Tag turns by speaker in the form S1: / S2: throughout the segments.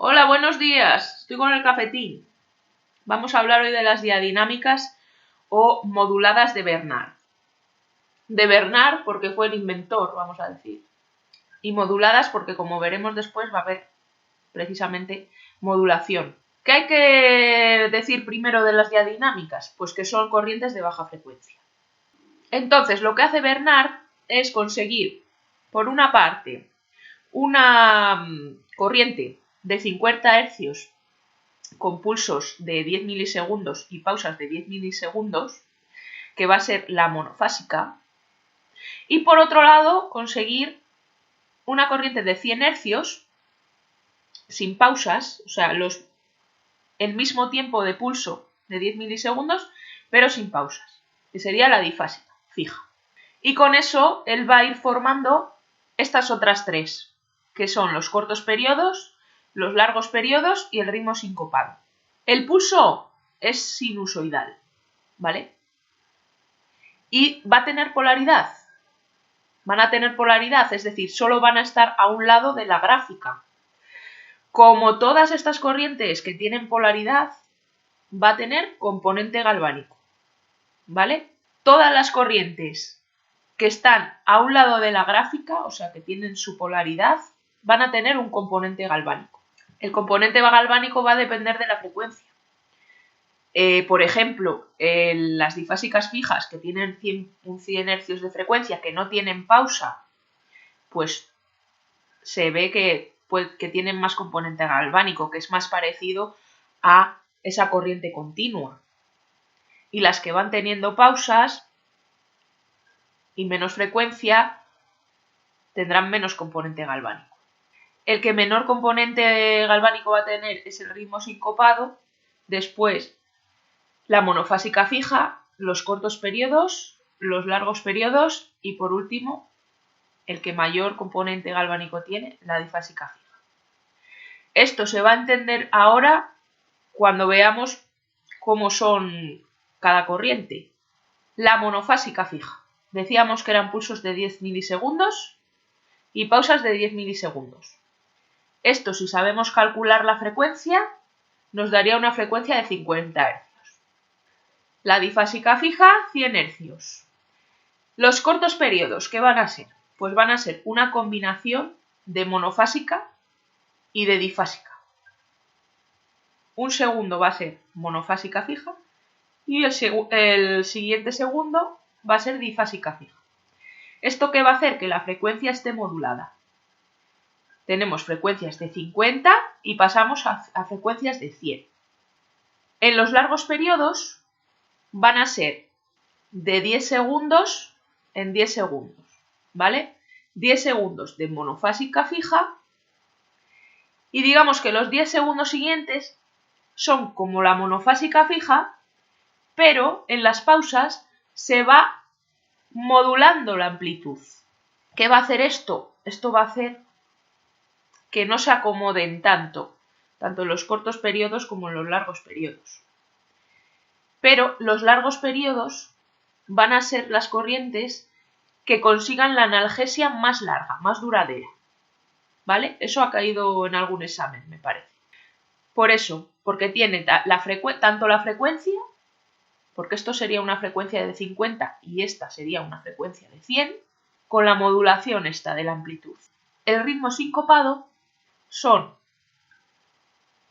S1: Hola, buenos días. Estoy con el cafetín. Vamos a hablar hoy de las diadinámicas o moduladas de Bernard. De Bernard porque fue el inventor, vamos a decir. Y moduladas porque, como veremos después, va a haber precisamente modulación. ¿Qué hay que decir primero de las diadinámicas? Pues que son corrientes de baja frecuencia. Entonces, lo que hace Bernard es conseguir, por una parte, una corriente de 50 Hz con pulsos de 10 milisegundos y pausas de 10 milisegundos, que va a ser la monofásica, y por otro lado conseguir una corriente de 100 Hz sin pausas, o sea, el mismo tiempo de pulso de 10 milisegundos, pero sin pausas, que sería la difásica fija. Y con eso él va a ir formando estas otras tres, que son los cortos periodos, los largos periodos y el ritmo sincopado. El pulso es sinusoidal, ¿vale? Y va a tener polaridad. Van a tener polaridad, es decir, solo van a estar a un lado de la gráfica. Como todas estas corrientes que tienen polaridad, va a tener componente galvánico, ¿vale? Todas las corrientes que están a un lado de la gráfica, o sea, que tienen su polaridad, van a tener un componente galvánico. El componente galvánico va a depender de la frecuencia. Por ejemplo, las difásicas fijas que tienen 100 Hz de frecuencia, que no tienen pausa, pues se ve que tienen más componente galvánico, que es más parecido a esa corriente continua. Y las que van teniendo pausas y menos frecuencia tendrán menos componente galvánico. El que menor componente galvánico va a tener es el ritmo sincopado, después la monofásica fija, los cortos periodos, los largos periodos y por último, el que mayor componente galvánico tiene, la difásica fija. Esto se va a entender ahora cuando veamos cómo son cada corriente. La monofásica fija. Decíamos que eran pulsos de 10 milisegundos y pausas de 10 milisegundos. Esto, si sabemos calcular la frecuencia, nos daría una frecuencia de 50 Hz. La difásica fija, 100 Hz. Los cortos periodos, ¿qué van a ser? Pues van a ser una combinación de monofásica y de difásica. Un segundo va a ser monofásica fija y el siguiente segundo va a ser difásica fija. ¿Esto qué va a hacer? Que la frecuencia esté modulada. Tenemos frecuencias de 50 y pasamos a frecuencias de 100. En los largos periodos van a ser de 10 segundos en 10 segundos, ¿vale? 10 segundos de monofásica fija y digamos que los 10 segundos siguientes son como la monofásica fija, pero en las pausas se va modulando la amplitud. ¿Qué va a hacer esto? Esto va a hacer que no se acomoden tanto en los cortos periodos como en los largos periodos. Pero los largos periodos van a ser las corrientes que consigan la analgesia más larga, más duradera. ¿Vale? Eso ha caído en algún examen, me parece. Por eso, porque tiene tanto la frecuencia, porque esto sería una frecuencia de 50 y esta sería una frecuencia de 100, con la modulación esta de la amplitud. El ritmo sincopado son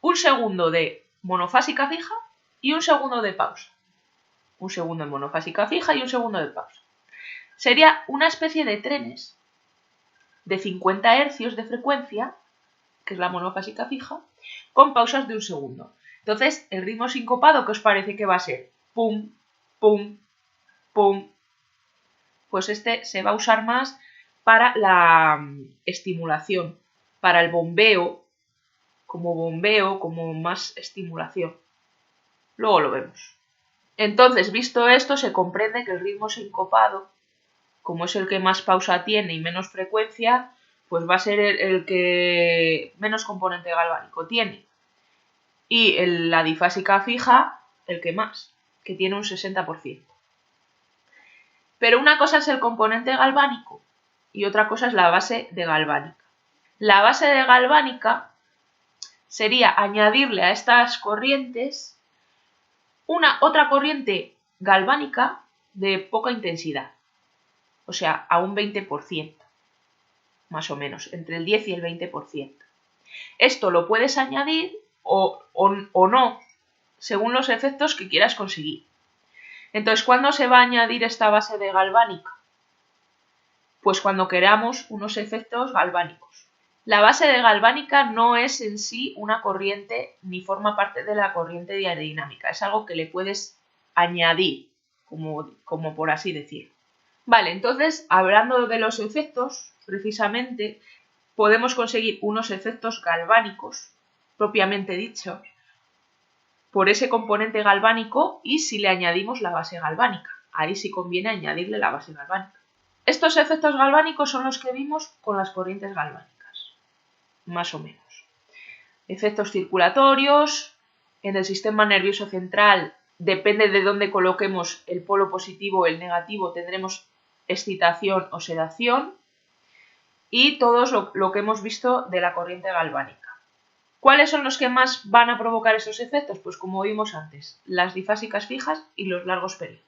S1: un segundo de monofásica fija y un segundo de pausa. Un segundo de monofásica fija y un segundo de pausa. Sería una especie de trenes de 50 Hz de frecuencia, que es la monofásica fija, con pausas de un segundo. Entonces, el ritmo sincopado, ¿qué os parece que va a ser? Pum, pum, pum. Pues este se va a usar más para la estimulación, para el bombeo, como más estimulación. Luego lo vemos. Entonces, visto esto, se comprende que el ritmo sincopado, como es el que más pausa tiene y menos frecuencia, pues va a ser el que menos componente galvánico tiene. Y la difásica fija, el que más, que tiene un 60%. Pero una cosa es el componente galvánico y otra cosa es la base de galvánica. La base de galvánica sería añadirle a estas corrientes otra corriente galvánica de poca intensidad, o sea, a un 20%, más o menos, entre el 10 y el 20%. Esto lo puedes añadir o no, según los efectos que quieras conseguir. Entonces, ¿cuándo se va a añadir esta base de galvánica? Pues cuando queramos unos efectos galvánicos. La base de galvánica no es en sí una corriente ni forma parte de la corriente diadinámica, es algo que le puedes añadir, como por así decir. Vale, entonces, hablando de los efectos, precisamente, podemos conseguir unos efectos galvánicos, propiamente dicho, por ese componente galvánico y si le añadimos la base galvánica. Ahí sí conviene añadirle la base galvánica. Estos efectos galvánicos son los que vimos con las corrientes galvánicas, más o menos. Efectos circulatorios, en el sistema nervioso central, depende de dónde coloquemos el polo positivo o el negativo, tendremos excitación o sedación, y todos lo que hemos visto de la corriente galvánica. ¿Cuáles son los que más van a provocar esos efectos? Pues como vimos antes, las difásicas fijas y los largos periodos.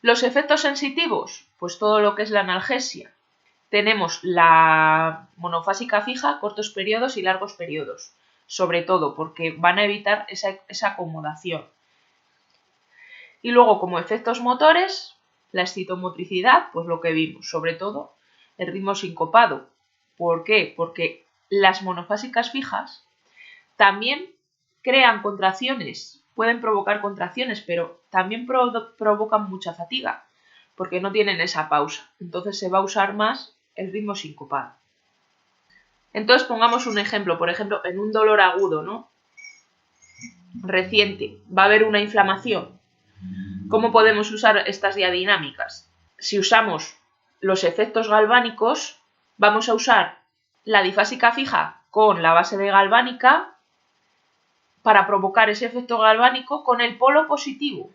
S1: Los efectos sensitivos, pues todo lo que es la analgesia. Tenemos la monofásica fija, cortos periodos y largos periodos, sobre todo porque van a evitar esa acomodación. Y luego como efectos motores, la excitomotricidad, pues lo que vimos, sobre todo el ritmo sincopado. ¿Por qué? Porque las monofásicas fijas también crean contracciones, pueden provocar contracciones, pero también provocan mucha fatiga, porque no tienen esa pausa. Entonces se va a usar más el ritmo sincopado. Entonces pongamos un ejemplo, por ejemplo, en un dolor agudo, ¿no? Reciente, va a haber una inflamación. ¿Cómo podemos usar estas diadinámicas? Si usamos los efectos galvánicos, vamos a usar la difásica fija con la base de galvánica para provocar ese efecto galvánico con el polo positivo,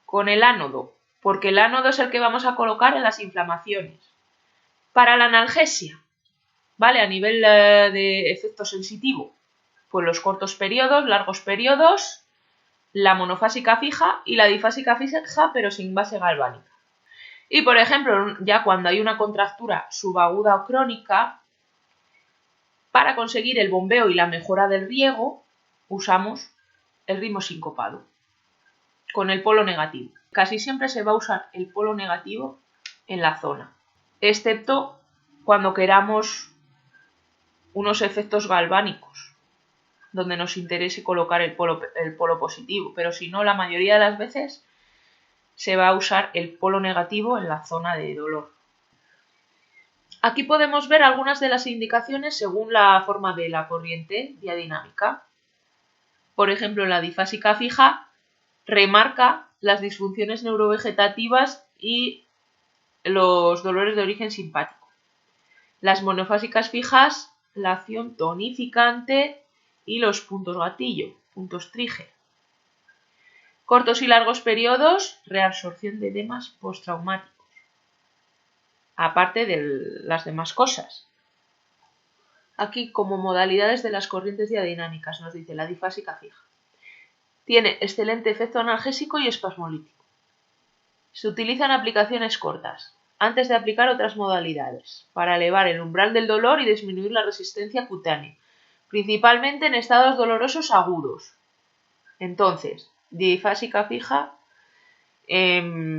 S1: con el ánodo, porque el ánodo es el que vamos a colocar en las inflamaciones. Para la analgesia, ¿vale? A nivel de efecto sensitivo, pues los cortos periodos, largos periodos, la monofásica fija y la difásica fija, pero sin base galvánica. Y por ejemplo, ya cuando hay una contractura subaguda o crónica, para conseguir el bombeo y la mejora del riego, usamos el ritmo sincopado con el polo negativo. Casi siempre se va a usar el polo negativo en la zona, excepto cuando queramos unos efectos galvánicos, donde nos interese colocar el polo positivo, pero si no, la mayoría de las veces se va a usar el polo negativo en la zona de dolor. Aquí podemos ver algunas de las indicaciones según la forma de la corriente diadinámica. Por ejemplo, la difásica fija remarca las disfunciones neurovegetativas y los dolores de origen simpático. Las monofásicas fijas, la acción tonificante y los puntos gatillo, puntos trigger. Cortos y largos periodos, reabsorción de edemas postraumáticos. Aparte de las demás cosas. Aquí, como modalidades de las corrientes diadinámicas, nos dice la difásica fija. Tiene excelente efecto analgésico y espasmolítico. Se utilizan aplicaciones cortas, antes de aplicar otras modalidades, para elevar el umbral del dolor y disminuir la resistencia cutánea, principalmente en estados dolorosos agudos. Entonces, difásica fija,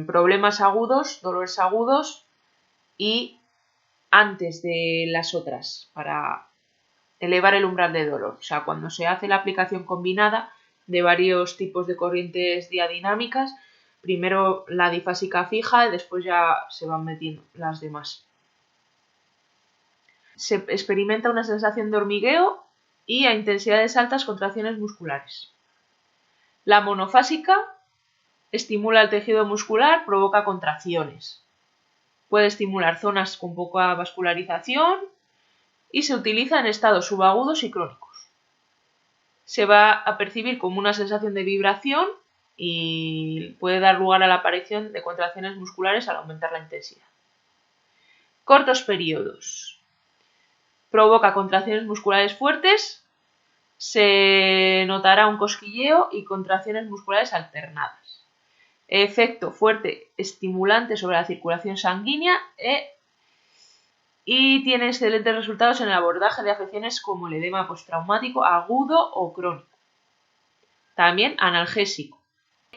S1: problemas agudos, dolores agudos y antes de las otras, para elevar el umbral de dolor. O sea, cuando se hace la aplicación combinada de varios tipos de corrientes diadinámicas, primero la difásica fija y después ya se van metiendo las demás. Se experimenta una sensación de hormigueo y a intensidades altas contracciones musculares. La monofásica estimula el tejido muscular, provoca contracciones. Puede estimular zonas con poca vascularización y se utiliza en estados subagudos y crónicos. Se va a percibir como una sensación de vibración y puede dar lugar a la aparición de contracciones musculares al aumentar la intensidad. Cortos periodos. Provoca contracciones musculares fuertes, se notará un cosquilleo y contracciones musculares alternadas. Efecto fuerte estimulante sobre la circulación sanguínea y tiene excelentes resultados en el abordaje de afecciones como el edema postraumático agudo o crónico. También analgésico.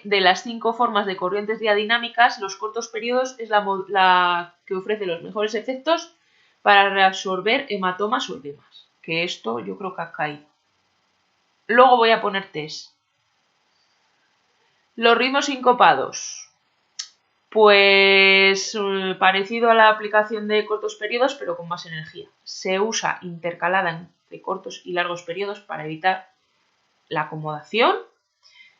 S1: De las 5 formas de corrientes diadinámicas, los cortos periodos es la que ofrece los mejores efectos para reabsorber hematomas o edemas. Que esto yo creo que ha caído. Luego voy a poner test. Los ritmos sincopados. Pues parecido a la aplicación de cortos periodos, pero con más energía. Se usa intercalada entre cortos y largos periodos para evitar la acomodación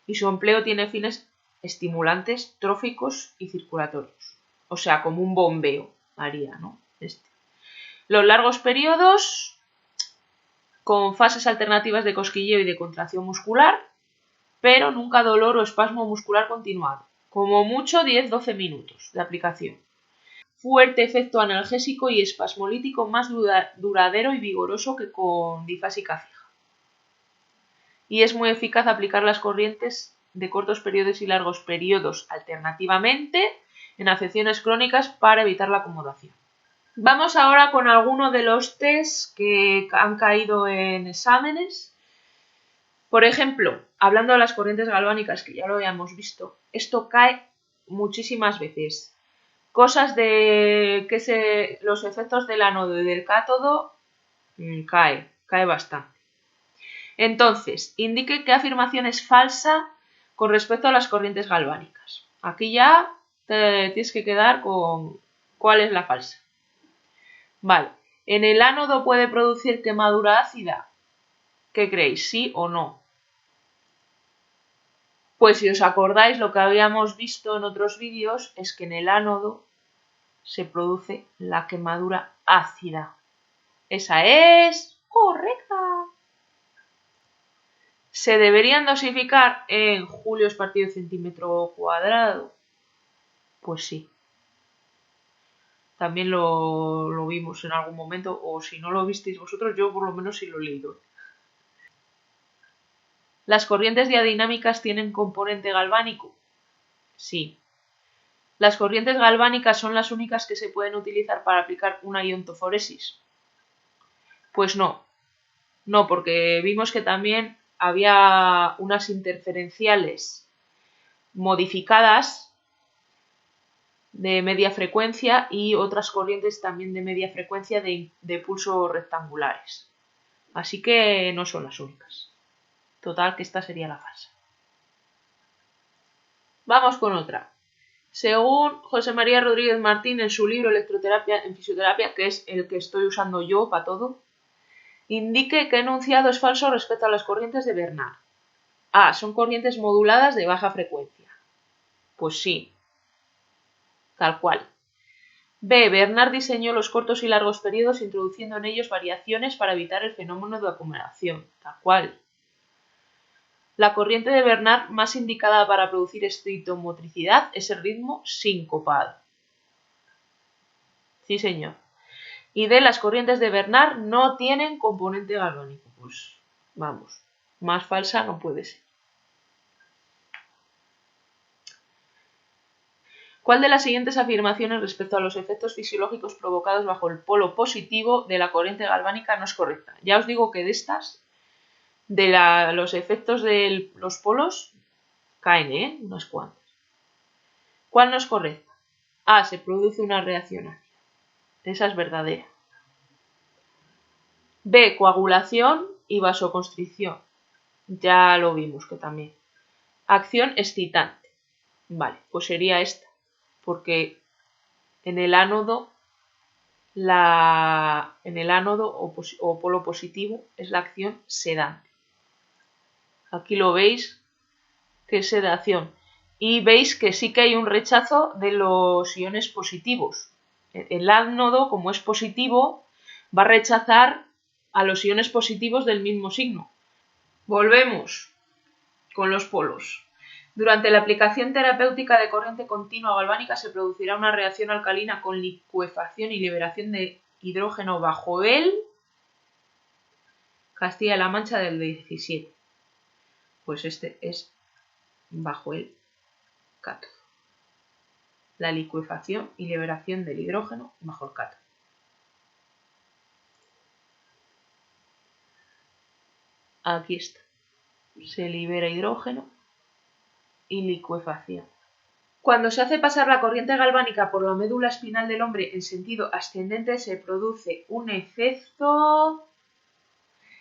S1: y su empleo tiene fines estimulantes, tróficos y circulatorios. O sea, como un bombeo haría, ¿no? Los largos periodos con fases alternativas de cosquilleo y de contracción muscular, pero nunca dolor o espasmo muscular continuado. Como mucho 10-12 minutos de aplicación. Fuerte efecto analgésico y espasmolítico más duradero y vigoroso que con difásica fija. Y es muy eficaz aplicar las corrientes de cortos periodos y largos periodos alternativamente en afecciones crónicas para evitar la acomodación. Vamos ahora con algunos de los tests que han caído en exámenes. Por ejemplo, hablando de las corrientes galvánicas, que ya lo habíamos visto, esto cae muchísimas veces. Cosas de que los efectos del ánodo y del cátodo cae bastante. Entonces, indique qué afirmación es falsa con respecto a las corrientes galvánicas. Aquí ya te tienes que quedar con cuál es la falsa. Vale, ¿en el ánodo puede producir quemadura ácida? ¿Qué creéis? ¿Sí o no? Pues si os acordáis, lo que habíamos visto en otros vídeos es que en el ánodo se produce la quemadura ácida. Esa es correcta. ¿Se deberían dosificar en julios partido centímetro cuadrado? Pues sí. También lo vimos en algún momento, o si no lo visteis vosotros, yo por lo menos sí lo he leído. ¿Las corrientes diadinámicas tienen componente galvánico? Sí. ¿Las corrientes galvánicas son las únicas que se pueden utilizar para aplicar una iontoforesis? Pues no. No, porque vimos que también había unas interferenciales modificadas de media frecuencia y otras corrientes también de media frecuencia de pulsos rectangulares. Así que no son las únicas. Total, que esta sería la falsa. Vamos con otra. Según José María Rodríguez Martín en su libro Electroterapia en Fisioterapia, que es el que estoy usando yo para todo, indique qué enunciado es falso respecto a las corrientes de Bernard. A. Son corrientes moduladas de baja frecuencia. Pues sí. Tal cual. B. Bernard diseñó los cortos y largos periodos introduciendo en ellos variaciones para evitar el fenómeno de acumulación. Tal cual. La corriente de Bernard más indicada para producir estitomotricidad es el ritmo sincopado. Sí, señor. Y D. Las corrientes de Bernard no tienen componente galvánico. Pues vamos, más falsa no puede ser. ¿Cuál de las siguientes afirmaciones respecto a los efectos fisiológicos provocados bajo el polo positivo de la corriente galvánica no es correcta? Ya os digo que de estas, de los efectos de los polos, caen, unas cuantas. ¿Cuál no es correcta? A. Se produce una reacción ácida. Esa es verdadera. B. Coagulación y vasoconstricción. Ya lo vimos que también. Acción excitante. Vale, pues sería esta. Porque en el ánodo o polo positivo es la acción sedante. Aquí lo veis que es sedación. Y veis que sí que hay un rechazo de los iones positivos. El ánodo, como es positivo, va a rechazar a los iones positivos del mismo signo. Volvemos con los polos. Durante la aplicación terapéutica de corriente continua galvánica se producirá una reacción alcalina con licuefacción y liberación de hidrógeno bajo el Castilla-La Mancha del 17. Pues este es bajo el cátodo. La licuefacción y liberación del hidrógeno bajo el cátodo. Aquí está. Se libera hidrógeno y licuefacción. Cuando se hace pasar la corriente galvánica por la médula espinal del hombre en sentido ascendente, se produce un efecto...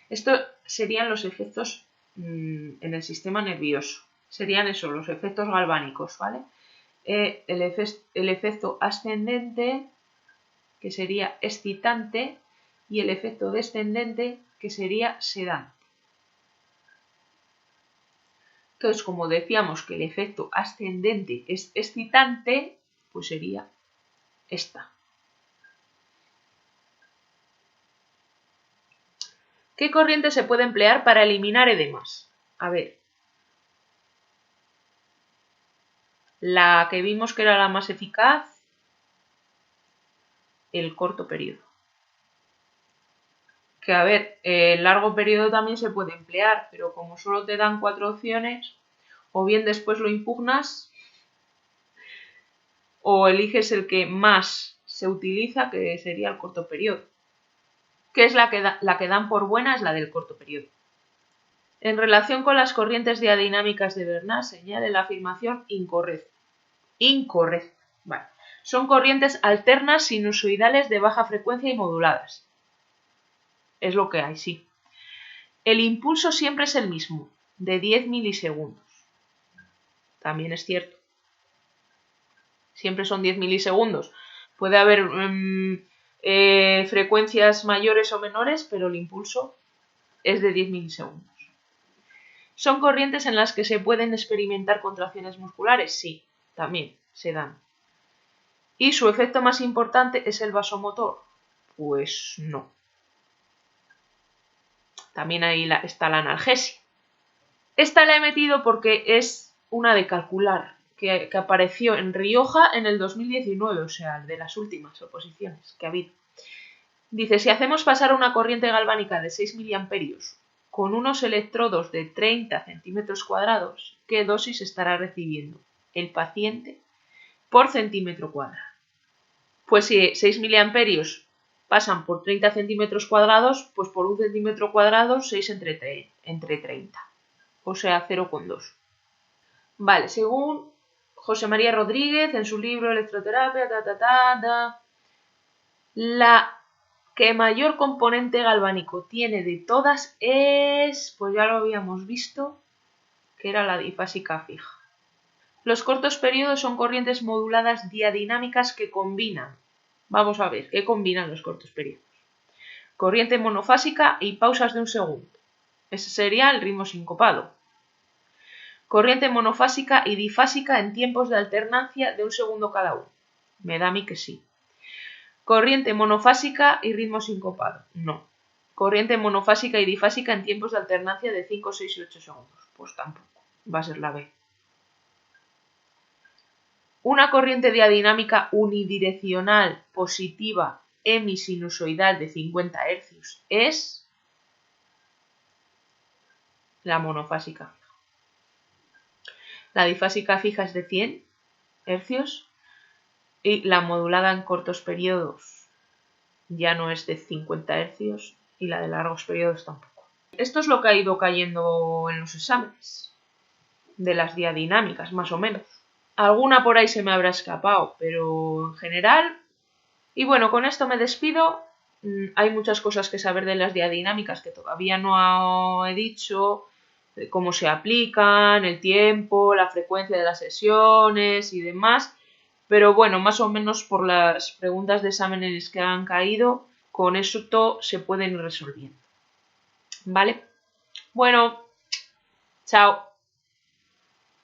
S1: Estos serían los efectos en el sistema nervioso. Serían eso, los efectos galvánicos, ¿vale? El efecto ascendente, que sería excitante, y el efecto descendente, que sería sedante. Entonces, como decíamos que el efecto ascendente es excitante, pues sería esta. ¿Qué corriente se puede emplear para eliminar edemas? A ver. La que vimos que era la más eficaz, el corto periodo. Que a ver, el largo periodo también se puede emplear, pero como solo te dan 4 opciones, o bien después lo impugnas, o eliges el que más se utiliza, que sería el corto periodo. Que es la que dan por buena, es la del corto periodo. En relación con las corrientes diadinámicas de Bernard, señale la afirmación incorrecta. Incorrecta. Vale. Son corrientes alternas sinusoidales de baja frecuencia y moduladas. Es lo que hay, sí. El impulso siempre es el mismo, de 10 milisegundos. También es cierto. Siempre son 10 milisegundos. Puede haber frecuencias mayores o menores, pero el impulso es de 10 milisegundos. ¿Son corrientes en las que se pueden experimentar contracciones musculares? Sí, también se dan. ¿Y su efecto más importante es el vasomotor? Pues no. También ahí está la analgesia. Esta la he metido porque es una de calcular, que apareció en Rioja en el 2019, o sea, de las últimas oposiciones que ha habido. Dice, si hacemos pasar una corriente galvánica de 6 miliamperios con unos electrodos de 30 centímetros cuadrados, ¿qué dosis estará recibiendo el paciente por centímetro cuadrado? Pues si 6 miliamperios pasan por 30 centímetros cuadrados, pues por un centímetro cuadrado 6 entre 30, o sea 0,2. Vale, según José María Rodríguez en su libro Electroterapia, la que mayor componente galvánico tiene de todas es, pues ya lo habíamos visto, que era la difásica fija. Los cortos periodos son corrientes moduladas diadinámicas que combinan. Vamos a ver, ¿qué combinan los cortos periodos? Corriente monofásica y pausas de un segundo. Ese sería el ritmo sincopado. Corriente monofásica y difásica en tiempos de alternancia de un segundo cada uno. Me da a mí que sí. Corriente monofásica y ritmo sincopado. No. Corriente monofásica y difásica en tiempos de alternancia de 5, 6 y 8 segundos. Pues tampoco. Va a ser la B. Una corriente diadinámica unidireccional positiva hemisinusoidal de 50 Hz es la monofásica fija. La difásica fija es de 100 Hz y la modulada en cortos periodos ya no es de 50 Hz y la de largos periodos tampoco. Esto es lo que ha ido cayendo en los exámenes de las diadinámicas, más o menos. Alguna por ahí se me habrá escapado, pero en general... Y bueno, con esto me despido. Hay muchas cosas que saber de las diadinámicas que todavía no he dicho, cómo se aplican, el tiempo, la frecuencia de las sesiones y demás. Pero bueno, más o menos por las preguntas de exámenes que han caído, con eso todo se pueden ir resolviendo. ¿Vale? Bueno, chao.